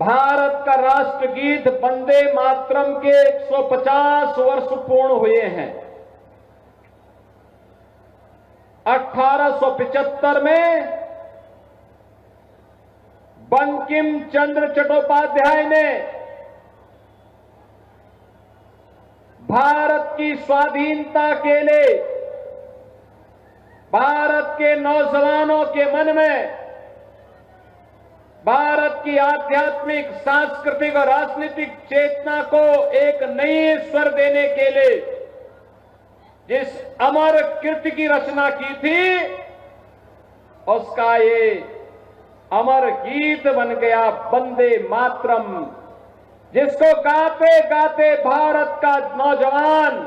भारत का राष्ट्रगीत वंदे मातरम के 150 वर्ष पूर्ण हुए हैं। 1875 में बंकिम चंद्र चट्टोपाध्याय ने भारत की स्वाधीनता के लिए भारत के नौजवानों के मन में भारत की आध्यात्मिक, सांस्कृतिक और राजनीतिक चेतना को एक नई स्वर देने के लिए जिस अमर कृति की रचना की थी, उसका ये अमर गीत बन गया वंदे मातरम, जिसको गाते गाते भारत का नौजवान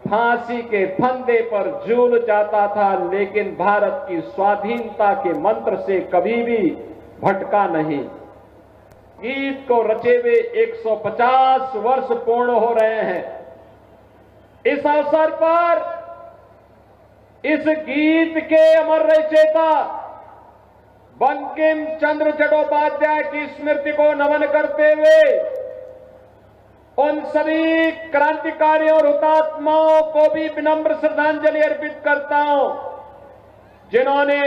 फांसी के फंदे पर झूल जाता था, लेकिन भारत की स्वाधीनता के मंत्र से कभी भी भटका नहीं। गीत को रचे हुए 150 वर्ष पूर्ण हो रहे हैं। इस अवसर पर इस गीत के अमर रचयिता बंकिम चंद्र चट्टोपाध्याय की स्मृति को नमन करते हुए उन सभी क्रांतिकारियों और हुतात्माओं को भी विनम्र श्रद्धांजलि अर्पित करता हूं, जिन्होंने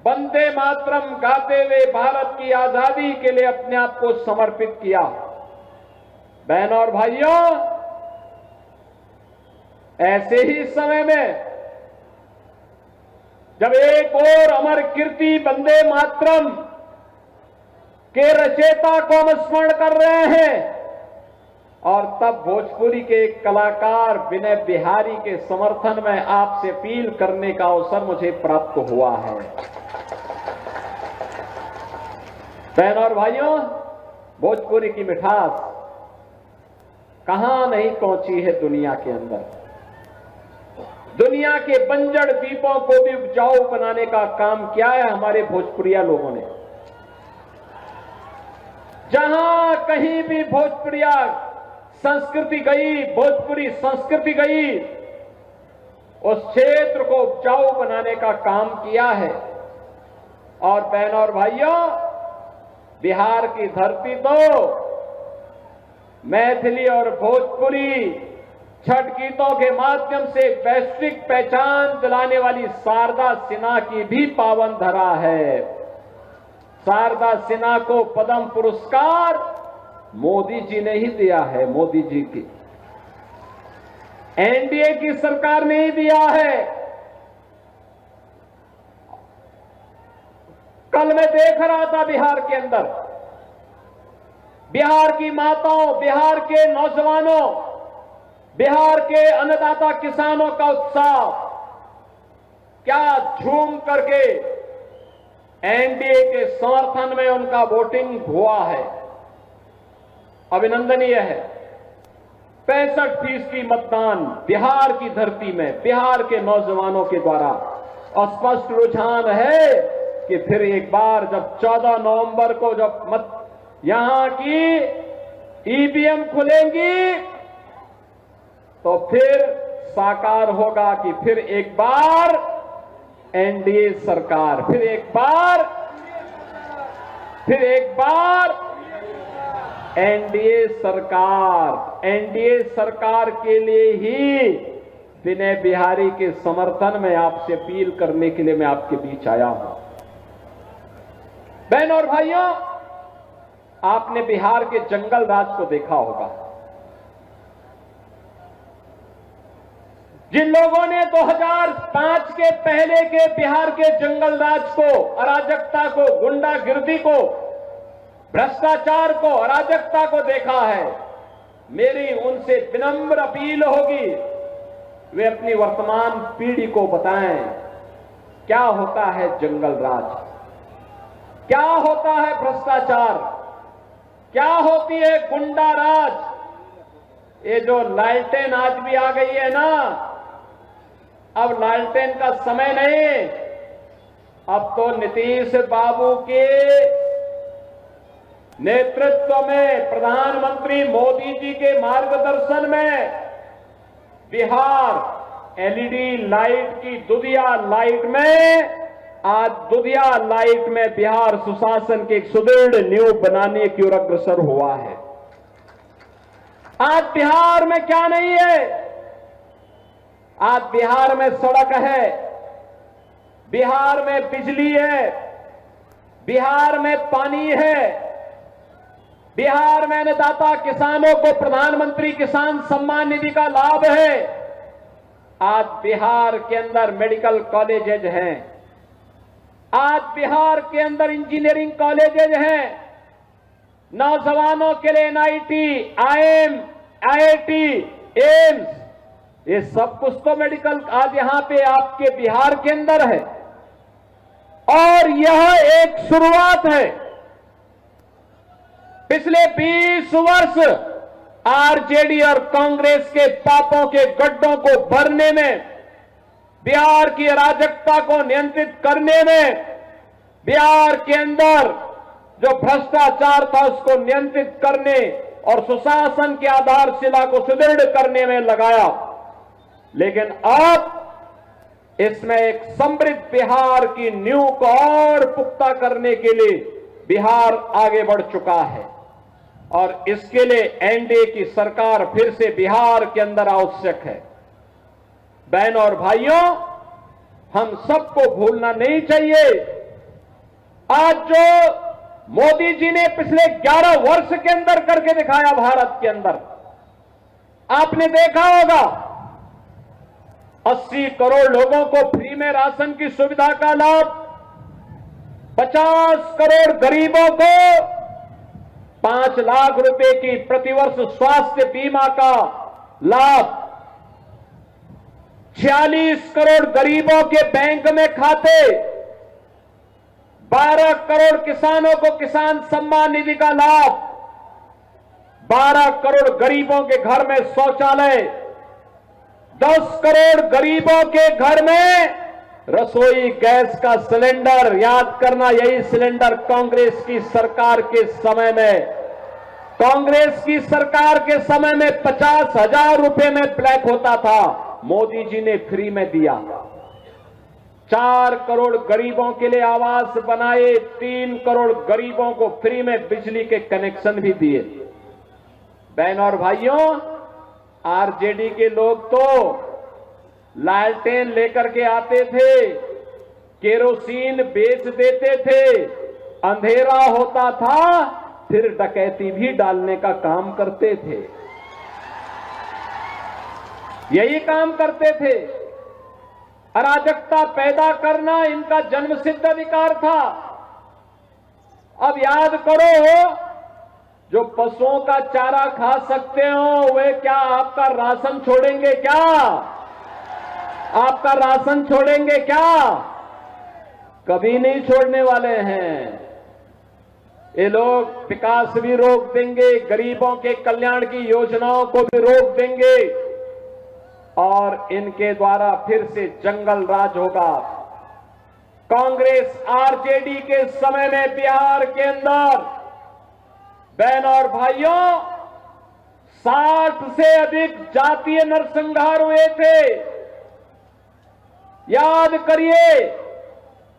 वंदे मातरम गाते हुए भारत की आजादी के लिए अपने आप को समर्पित किया। बहनों और भाइयों, ऐसे ही समय में जब एक और अमर कीर्ति वंदे मातरम के रचयिता को हम स्मरण कर रहे हैं, और तब भोजपुरी के एक कलाकार विनय बिहारी के समर्थन में आपसे अपील करने का अवसर मुझे प्राप्त हुआ है। बहनों और भाइयों, भोजपुरी की मिठास कहां नहीं पहुंची है दुनिया के अंदर। दुनिया के बंजर द्वीपों को भी उपजाऊ बनाने का काम किया है हमारे भोजपुरिया लोगों ने। जहां कहीं भी भोजपुरिया संस्कृति गई, भोजपुरी संस्कृति गई, उस क्षेत्र को उपजाऊ बनाने का काम किया है। और बहनों और भाइयों, बिहार की धरती तो मैथिली और भोजपुरी छठ गीतों के माध्यम से वैश्विक पहचान दिलाने वाली शारदा सिन्हा की भी पावन धरा है। शारदा सिन्हा को पद्म पुरस्कार मोदी जी ने ही दिया है। मोदी जी की एनडीए की सरकार ने ही दिया है। कल मैं देख रहा था बिहार के अंदर, बिहार की माताओं, बिहार के नौजवानों, बिहार के अन्नदाता किसानों का उत्साह, क्या झूम करके एनडीए के समर्थन में उनका वोटिंग हुआ है। अभिनंदनीय है। 65% मतदान बिहार की धरती में बिहार के नौजवानों के द्वारा। और स्पष्ट रुझान है कि फिर एक बार जब 14 नवंबर को जब यहां की ईवीएम खुलेंगी तो फिर साकार होगा कि फिर एक बार एनडीए सरकार, फिर एक बार एनडीए सरकार के लिए ही विनय बिहारी के समर्थन में आपसे अपील करने के लिए मैं आपके बीच आया हूं। बहनों और भाइयों, आपने बिहार के जंगल राज को देखा होगा। जिन लोगों ने 2005 के पहले के बिहार के जंगल राज को, अराजकता को, गुंडागिर्दी को, भ्रष्टाचार को, अराजकता को देखा है, मेरी उनसे विनम्र अपील होगी वे अपनी वर्तमान पीढ़ी को बताएं क्या होता है जंगल राज, क्या होता है भ्रष्टाचार, क्या होती है गुंडा राज। ये जो लालटेन आज भी आ गई है ना, अब लालटेन का समय नहीं, अब तो नीतीश बाबू के नेतृत्व में, प्रधानमंत्री मोदी जी के मार्गदर्शन में बिहार एलईडी लाइट की दुधिया लाइट में आज दुधिया लाइट में बिहार सुशासन की एक सुदृढ़ नींव बनाने की ओर अग्रसर हुआ है। आज बिहार में क्या नहीं है? आज बिहार में सड़क है, बिहार में बिजली है, बिहार में पानी है, बिहार में अन्नदाता किसानों को प्रधानमंत्री किसान सम्मान निधि का लाभ है। आज बिहार के अंदर मेडिकल कॉलेजेज हैं, आज बिहार के अंदर इंजीनियरिंग कॉलेजेज हैं, नौजवानों के लिए एनआईटी, आईआईटी, एम्स, ये सब कुछ तो मेडिकल आज यहां पे आपके बिहार के अंदर है। और यह एक शुरुआत है। पिछले 20 वर्ष आरजेडी और कांग्रेस के पापों के गड्ढों को भरने में, बिहार की अराजकता को नियंत्रित करने में, बिहार के अंदर जो भ्रष्टाचार था उसको नियंत्रित करने और सुशासन की आधारशिला को सुदृढ़ करने में लगाया। लेकिन अब इसमें एक समृद्ध बिहार की नींव को और पुख्ता करने के लिए बिहार आगे बढ़ चुका है और इसके लिए एनडीए की सरकार फिर से बिहार के अंदर आवश्यक है। बहनों और भाइयों, हम सबको भूलना नहीं चाहिए, आज जो मोदी जी ने पिछले 11 वर्ष के अंदर करके दिखाया भारत के अंदर, आपने देखा होगा 80 करोड़ लोगों को फ्री में राशन की सुविधा का लाभ, 50 करोड़ गरीबों को 5 लाख रुपए की प्रतिवर्ष स्वास्थ्य बीमा का लाभ, 46 करोड़ गरीबों के बैंक में खाते, 12 करोड़ किसानों को किसान सम्मान निधि का लाभ, 12 करोड़ गरीबों के घर में शौचालय, 10 करोड़ गरीबों के घर में रसोई गैस का सिलेंडर। याद करना, यही सिलेंडर कांग्रेस की सरकार के समय में, कांग्रेस की सरकार के समय में 50,000 रुपए में ब्लैक होता था, मोदी जी ने फ्री में दिया। 4 करोड़ गरीबों के लिए आवास बनाए, 3 करोड़ गरीबों को फ्री में बिजली के कनेक्शन भी दिए। बहनों और भाइयों, आरजेडी के लोग तो लालटेन लेकर के आते थे, केरोसिन बेच देते थे, अंधेरा होता था फिर डकैती भी डालने का काम करते थे, यही काम करते थे। अराजकता पैदा करना इनका जन्मसिद्ध अधिकार था। अब याद करो, जो पशुओं का चारा खा सकते हो वे क्या आपका राशन छोड़ेंगे क्या? आपका राशन छोड़ेंगे क्या? कभी नहीं छोड़ने वाले हैं। ये लोग विकास भी रोक देंगे, गरीबों के कल्याण की योजनाओं को भी रोक देंगे और इनके द्वारा फिर से जंगल राज होगा। कांग्रेस आरजेडी के समय में बिहार के अंदर, बहनों और भाइयों, 60 से अधिक जातीय नरसंहार हुए थे। याद करिए,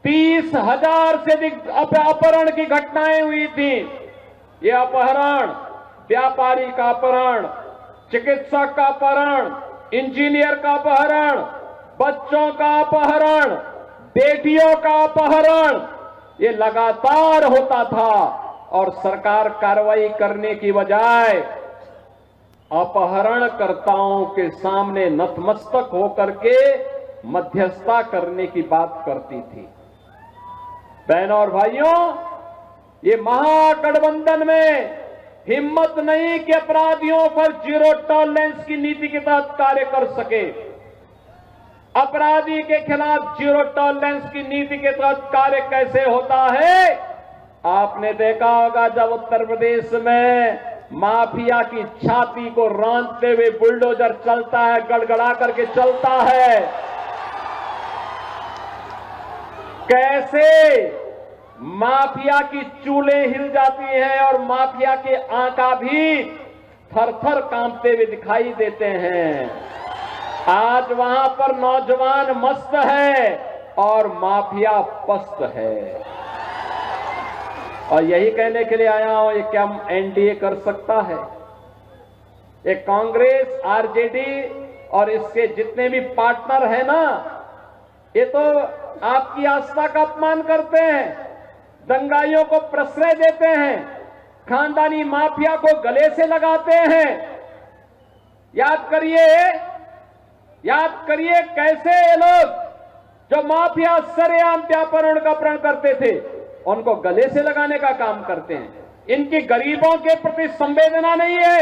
30,000 से अधिक अपहरण की घटनाएं हुई थी। ये अपहरण, व्यापारी का अपहरण, चिकित्सक का अपहरण, इंजीनियर का अपहरण, बच्चों का अपहरण, बेटियों का अपहरण, ये लगातार होता था और सरकार कार्रवाई करने की बजाय अपहरणकर्ताओं के सामने नतमस्तक होकर के मध्यस्थता करने की बात करती थी। बहनों और भाइयों, ये महागठबंधन में हिम्मत नहीं कि अपराधियों पर जीरो टॉलरेंस की नीति के तहत कार्य कर सके। अपराधी के खिलाफ जीरो टॉलरेंस की नीति के तहत कार्य कैसे होता है? आपने देखा होगा, जब उत्तर प्रदेश में माफिया की छाती को रौंदते हुए बुलडोजर चलता है, गड़गड़ा करके चलता है, कैसे माफिया की चूलें हिल जाती हैं और माफिया के आंका भी थर-थर कांपते हुए दिखाई देते हैं। आज वहां पर नौजवान मस्त है, और माफिया पस्त है। और यही कहने के लिए आया हूं, ये क्या एनडीए कर सकता है? ये कांग्रेस, आरजेडी और इसके जितने भी पार्टनर हैं ना, ये तो आपकी आस्था का अपमान करते हैं, दंगाइयों को प्रश्रय देते हैं, खानदानी माफिया को गले से लगाते हैं। याद करिए कैसे ये लोग जो माफिया सरेआम व्यापारण का प्रण करते थे, उनको गले से लगाने का काम करते हैं। इनकी गरीबों के प्रति संवेदना नहीं है,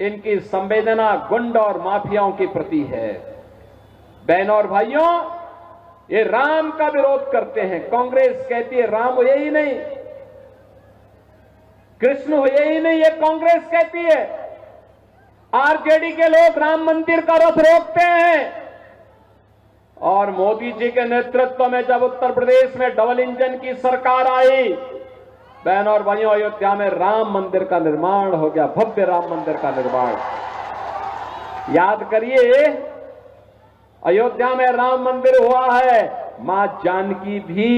इनकी संवेदना गुंड और माफियाओं के प्रति है। बहनों और भाइयों, ये राम का विरोध करते हैं। कांग्रेस कहती है राम हुए ही नहीं, कृष्ण हुए ही नहीं, ये कांग्रेस कहती है। आरजेडी के लोग राम मंदिर का रथ रोकते हैं। और मोदी जी के नेतृत्व में जब उत्तर प्रदेश में डबल इंजन की सरकार आई, बहनों और भाइयों, अयोध्या में राम मंदिर का निर्माण हो गया, भव्य राम मंदिर का निर्माण। याद करिए, अयोध्या में राम मंदिर हुआ है, मां जानकी भी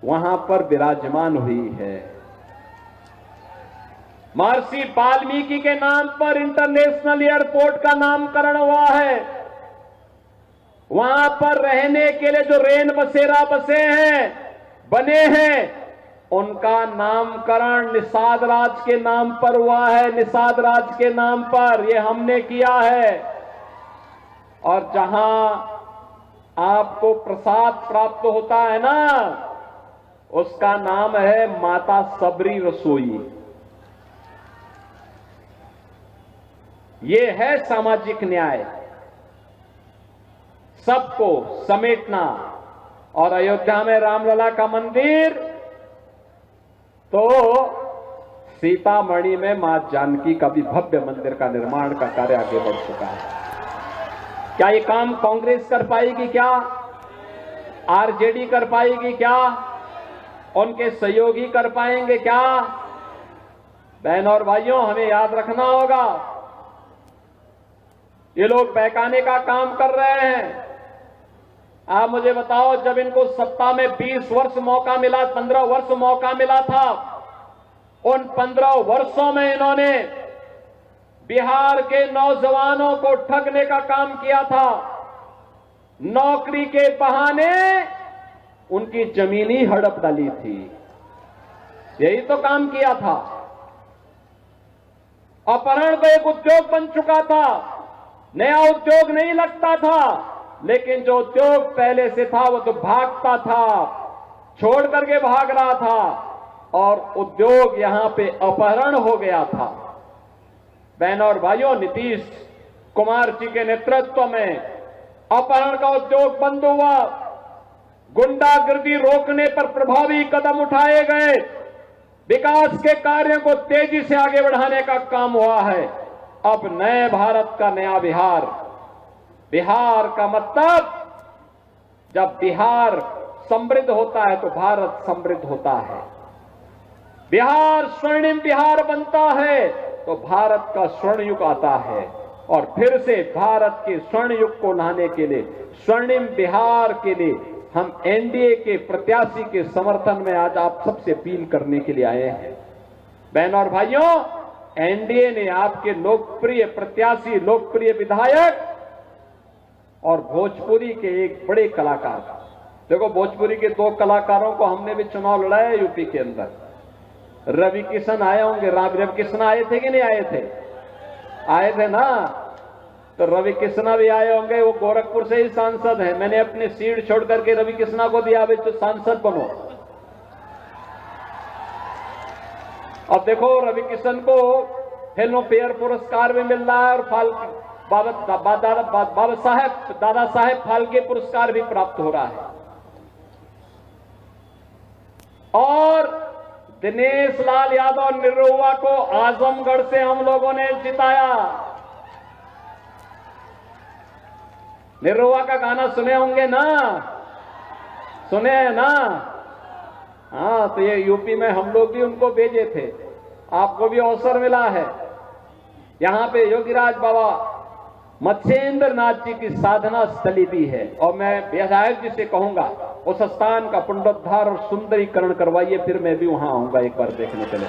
वहां पर विराजमान हुई है। महर्षि वाल्मीकि के नाम पर इंटरनेशनल एयरपोर्ट का नामकरण हुआ है। वहां पर रहने के लिए जो रेन बसेरा बने हैं, उनका नामकरण निषाद राज के नाम पर हुआ है। निषाद राज के नाम पर ये हमने किया है। और जहां आपको प्रसाद प्राप्त होता है ना, उसका नाम है माता सबरी रसोई। ये है सामाजिक न्याय, सबको समेटना। और अयोध्या में रामलला का मंदिर, तो सीतामढ़ी में मां जानकी का भी भव्य मंदिर का निर्माण का कार्य आगे बढ़ चुका है। क्या ये काम कांग्रेस कर पाएगी? क्या आरजेडी कर पाएगी? क्या उनके सहयोगी कर पाएंगे? क्या? बहनों और भाइयों, हमें याद रखना होगा, ये लोग बहकाने का काम कर रहे हैं। आप मुझे बताओ, जब इनको सत्ता में 20 वर्ष मौका मिला, 15 वर्ष मौका मिला था, उन 15 वर्षों में इन्होंने बिहार के नौजवानों को ठगने का काम किया था। नौकरी के बहाने उनकी जमीन ही हड़प डाली थी। यही तो काम किया था। अपहरण को एक उद्योग बन चुका था, नया उद्योग नहीं लगता था, लेकिन जो उद्योग पहले से था वो तो भागता था, छोड़ करके भाग रहा था, और उद्योग यहां पे अपहरण हो गया था। बहनों और भाइयों, नीतीश कुमार जी के नेतृत्व में अपहरण का उद्योग बंद हुआ, गुंडागर्दी रोकने पर प्रभावी कदम उठाए गए, विकास के कार्यों को तेजी से आगे बढ़ाने का काम हुआ है। अब नए भारत का नया बिहार। बिहार का मतलब, जब बिहार समृद्ध होता है तो भारत समृद्ध होता है। बिहार स्वर्णिम बिहार बनता है तो भारत का स्वर्ण युग आता है। और फिर से भारत के स्वर्ण युग को लाने के लिए, स्वर्णिम बिहार के लिए, हम एनडीए के प्रत्याशी के समर्थन में आज आप सबसे अपील करने के लिए आए हैं। बहनों और भाइयों, एनडीए ने आपके लोकप्रिय प्रत्याशी, लोकप्रिय विधायक और भोजपुरी के एक बड़े कलाकार, देखो भोजपुरी के 2 कलाकारों को हमने भी चुनाव लड़ाया यूपी के अंदर। रवि किशन आए होंगे, रवि किशन आए थे कि नहीं आए थे? आए थे ना। तो रवि किशना भी आए होंगे, वो गोरखपुर से ही सांसद हैं। मैंने अपनी सीट छोड़ करके रवि किशना को दिया, अभी तो सांसद बनो। अब देखो, रवि किशन को फिल्म फेयर पुरस्कार भी मिल रहा है और दादा साहेब फाल्के पुरस्कार भी प्राप्त हो रहा है। और दिनेश लाल यादव निरहुआ को आजमगढ़ से हम लोगों ने जिताया। निरहुआ का गाना सुने होंगे ना? सुने हैं ना? हाँ, तो ये यूपी में हम लोग भी उनको भेजे थे, आपको भी अवसर मिला है। यहां पे योगीराज बाबा मत्स्येंद्र नाथ जी की साधना स्थली भी है। और मैं विधायक जी से कहूंगा उस स्थान का पुनरुद्धार और सुंदरीकरण करवाइए, फिर मैं भी वहां आऊंगा एक बार देखने के लिए।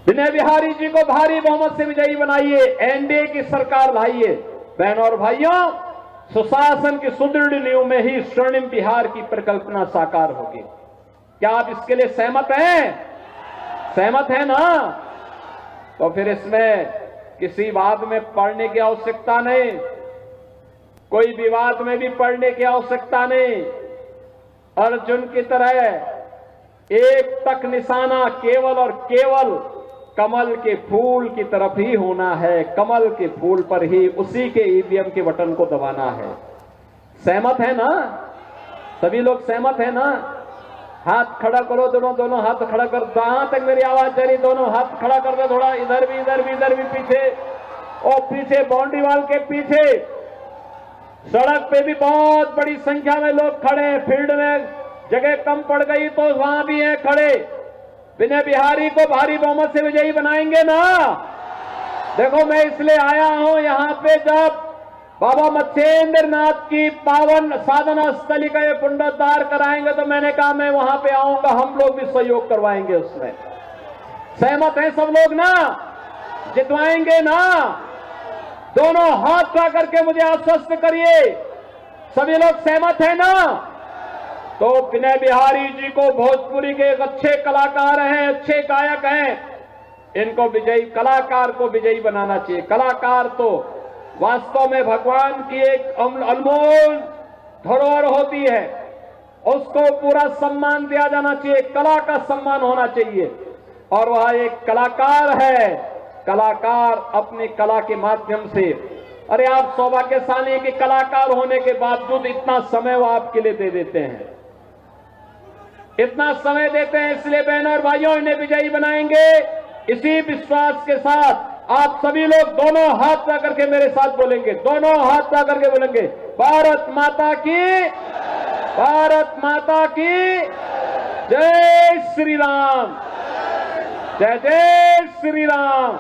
विनय बिहारी जी को भारी बहुमत से विजयी बनाइए, एनडीए की सरकार लाइए। बहनों और भाइयों, सुशासन की सुदृढ़ नींव में ही स्वर्णिम बिहार की परिकल्पना साकार होगी। क्या आप इसके लिए सहमत हैं? सहमत है ना? तो फिर इसमें किसी वाद में पड़ने की आवश्यकता नहीं, कोई विवाद में भी पड़ने की आवश्यकता नहीं। अर्जुन की तरह एक तक निशाना केवल और केवल कमल के फूल की तरफ ही होना है। कमल के फूल पर ही उसी के ईवीएम के बटन को दबाना है। सहमत है ना? सभी लोग सहमत है ना? हाथ खड़ा करो, दोनों हाथ खड़ा कर। जहां तक मेरी आवाज जा रही, दोनों हाथ खड़ा कर दो। थोड़ा इधर भी पीछे, और पीछे बाउंड्री वाल के पीछे सड़क पे भी बहुत बड़ी संख्या में लोग खड़े हैं। फील्ड में जगह कम पड़ गई तो वहां भी हैं खड़े। विनय बिहारी को भारी बहुमत से विजयी बनाएंगे ना? देखो, मैं इसलिए आया हूं यहां पे, जब बाबा मत्स्येंद्र नाथ की पावन साधना स्थली का ये पुनरुद्धार कराएंगे तो मैंने कहा मैं वहां पे आऊंगा, हम लोग भी सहयोग करवाएंगे उसमें। सहमत हैं सब लोग ना? जितवाएंगे ना? दोनों हाथ खड़ा करके मुझे आश्वस्त करिए, सभी लोग सहमत हैं ना? तो विनय बिहारी जी को भोजपुरी के एक अच्छे कलाकार हैं, अच्छे गायक हैं, इनको विजयी, कलाकार को विजयी बनाना चाहिए। कलाकार तो वास्तव में भगवान की एक अनमोल धरोहर होती है, उसको पूरा सम्मान दिया जाना चाहिए, कला का सम्मान होना चाहिए। और वह एक कलाकार है। कलाकार अपनी कला के माध्यम से, अरे आप सौभाग्यशाली कि कलाकार होने के बावजूद इतना समय वो आपके लिए दे देते हैं, इतना समय देते हैं। इसलिए बहनों और भाइयों, इन्हें विजयी बनाएंगे। इसी विश्वास के साथ आप सभी लोग दोनों हाथ उठा करके मेरे साथ बोलेंगे, दोनों हाथ उठा करके बोलेंगे, भारत माता की, भारत माता की जय श्री राम, जय जय श्री राम।